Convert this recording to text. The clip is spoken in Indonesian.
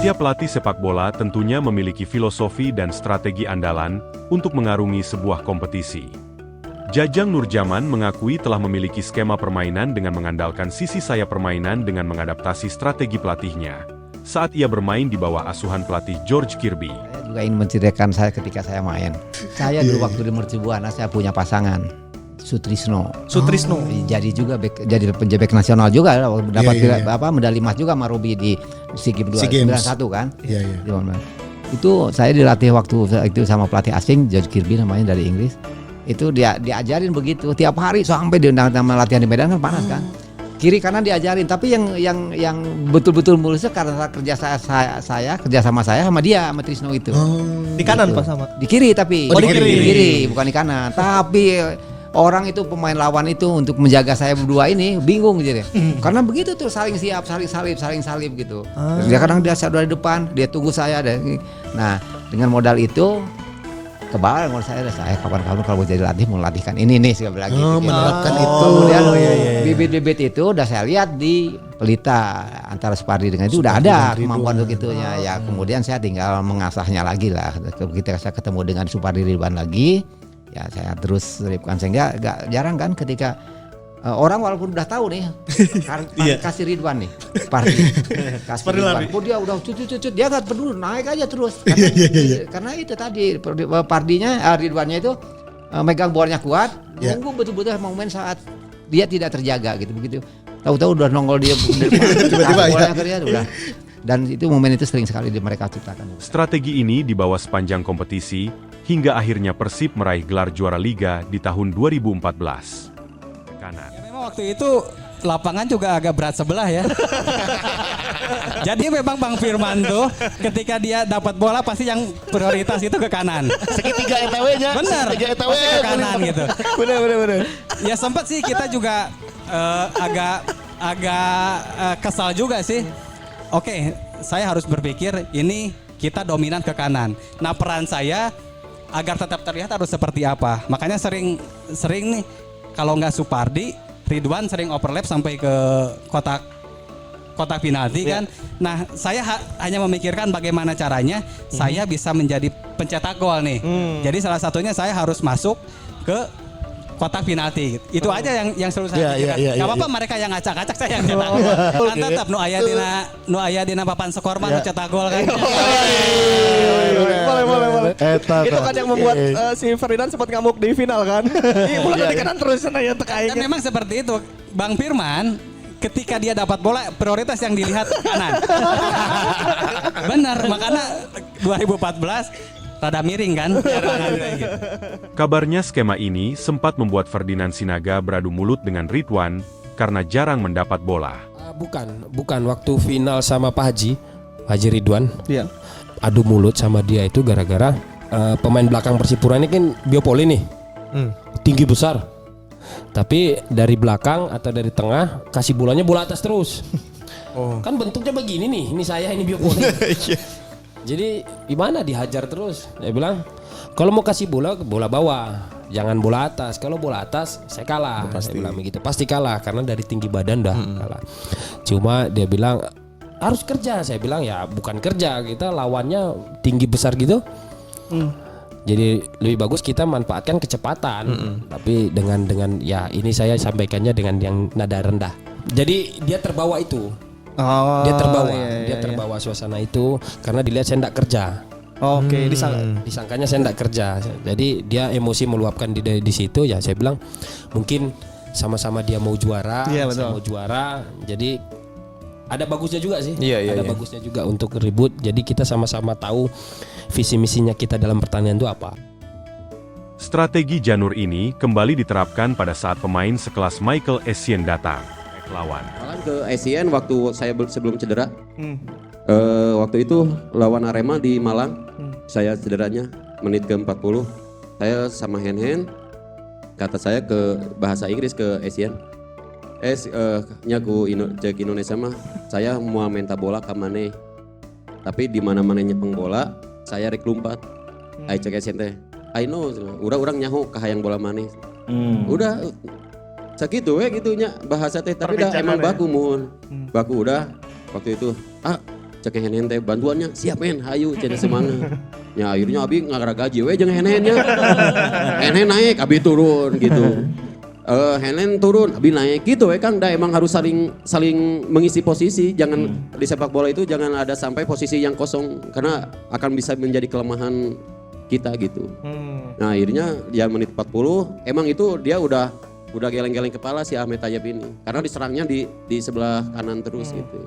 Setiap pelatih sepak bola tentunya memiliki filosofi dan strategi andalan untuk mengarungi sebuah kompetisi. Jajang Nurjaman mengakui telah memiliki skema permainan dengan mengandalkan sisi sayap permainan dengan mengadaptasi strategi pelatihnya saat ia bermain di bawah asuhan pelatih George Kirby. Saya juga ingin menceritakan saya ketika saya main. Saya dulu waktu di Mercubuana saya punya pasangan Sutrisno. Jadi juga jadi penjabat nasional juga dapat medali emas juga sama Robi di SEA Games 2091 kan. Itu saya dilatih waktu itu sama pelatih asing George Kirby namanya dari Inggris. Itu dia diajarin begitu tiap hari sampai diundang sama latihan di Medan kan panas kan. Kiri kanan diajarin, tapi yang betul-betul mulusnya karena kerja sama saya sama dia sama Trisno itu. Di kanan gitu. pas sama. Di kiri tapi. Oh, di kiri. Bukan di kanan. Tapi orang itu pemain lawan itu untuk menjaga saya berdua ini bingung gitu. Karena begitu tuh saling siap, saling salib gitu. Dia kadang dia dari depan, dia tunggu saya Nah, dengan modal itu kebawa menurut saya kapan-kapan kalau mau jadi latih mau latihkan ini nih saya bilang gitu. Menerapkan itu. Kemudian bibit-bibit itu udah saya lihat di Pelita antara Supardi dengan itu udah ada kemampuan untuk itunya. Ya kemudian saya tinggal mengasahnya lagi lah. Ketika saya ketemu dengan Supardi Ridwan lagi, ya saya terus selipkan sehingga gak jarang kan ketika orang walaupun udah tahu nih kasih Ridwan nih kasih Ridwan pun dia udah cut dia gak peduli naik aja terus karena itu tadi Ridwannya itu megang bolanya kuat nunggu betul-betul momen saat dia tidak terjaga gitu begitu tahu-tahu udah nongol dia tiba-tiba kerja udah dan itu momen itu sering sekali mereka ciptakan. Strategi ini dibawa sepanjang kompetisi hingga akhirnya Persib meraih gelar juara Liga di tahun 2014. Ya memang waktu itu lapangan juga agak berat sebelah ya. Jadi memang Bang Firman tuh ketika dia dapat bola pasti yang prioritas itu ke kanan. Segitiga ETW-nya. Benar. ETW pasti ke kanan gitu. Benar. Ya sempat sih kita juga agak kesal juga sih. Oke, saya harus berpikir ini kita dominan ke kanan. Nah peran saya agar tetap terlihat harus seperti apa. Makanya sering nih. Kalau nggak Supardi, Ridwan sering overlap sampai ke kotak penalti kan. Nah, saya hanya memikirkan bagaimana caranya saya bisa menjadi pencetak gol nih. Jadi salah satunya saya harus masuk ke kotak penalti. Itu aja yang selalu saya pikirkan. Gak apa-apa mereka yang ngacak-ngacak saya yang cetak gol. Kan tetap nu aya dina papan skor mah nu cetak gol kan. Boleh. Itu kan yang membuat si Ferdinand sempat ngamuk di final kan. Bola di kanan terus ya Dan memang seperti itu. Bang Firman ketika dia dapat bola prioritas yang dilihat kanan. Benar, makanya 2014 rada miring kan. Kabarnya skema ini sempat membuat Ferdinand Sinaga beradu mulut dengan Ridwan karena jarang mendapat bola. Bukan waktu final sama Pak Haji Ridwan. Iya. Adu mulut sama dia itu gara-gara pemain belakang Persipura ini kan biopoli nih. Tinggi besar. Tapi dari belakang atau dari tengah kasih bolanya bola atas terus. Kan bentuknya begini nih. Ini saya ini biopoli. Jadi gimana dihajar terus? Dia bilang kalau mau kasih bola bawah, jangan bola atas. Kalau bola atas saya kalah. Saya bilang begitu. Pasti kalah karena dari tinggi badan dah kalah. Cuma dia bilang harus kerja. Saya bilang ya bukan kerja, kita lawannya tinggi besar gitu. Jadi lebih bagus kita manfaatkan kecepatan. Tapi dengan ya ini saya sampaikannya dengan yang nada rendah. Jadi dia terbawa itu. Dia terbawa suasana itu karena dilihat saya tidak kerja. Disangkanya saya tidak kerja. Jadi dia emosi meluapkan di situ ya. Saya bilang mungkin sama-sama dia mau juara, saya mau juara. Jadi ada bagusnya juga sih. Ada bagusnya juga untuk ribut. Jadi kita sama-sama tahu visi misinya kita dalam pertandingan itu apa. Strategi Janur ini kembali diterapkan pada saat pemain sekelas Michael Essien datang lawan. Ke Essien waktu saya sebelum cedera. Waktu itu lawan Arema di Malang. Saya cederanya menit ke-40. Saya sama hand kata saya ke bahasa Inggris ke Essien. Nyaku cek Indonesia mah saya mau minta bola ke mana. Tapi di mana-mananya pengbola saya rek lumpat. Ai cek Essien teh. I know, urang nyaho kahayang bola mana. Udah sakitu gitunya bahasa teh tapi dah emang baku muhun. Baku udah waktu itu cek henen teh bantuannya siap men hayu cenah semangat. Ya akhirnya abi ngagara gaji we jeung henen-nya. Henen naik abi turun gitu. Henen turun abi naik gitu we Kang. Da emang harus saling mengisi posisi, jangan di sepak bola itu jangan ada sampai posisi yang kosong karena akan bisa menjadi kelemahan kita gitu. Nah akhirnya dia menit 40 emang itu dia udah geleng-geleng kepala si Ahmed Tayyab ini karena diserangnya di sebelah kanan terus gitu.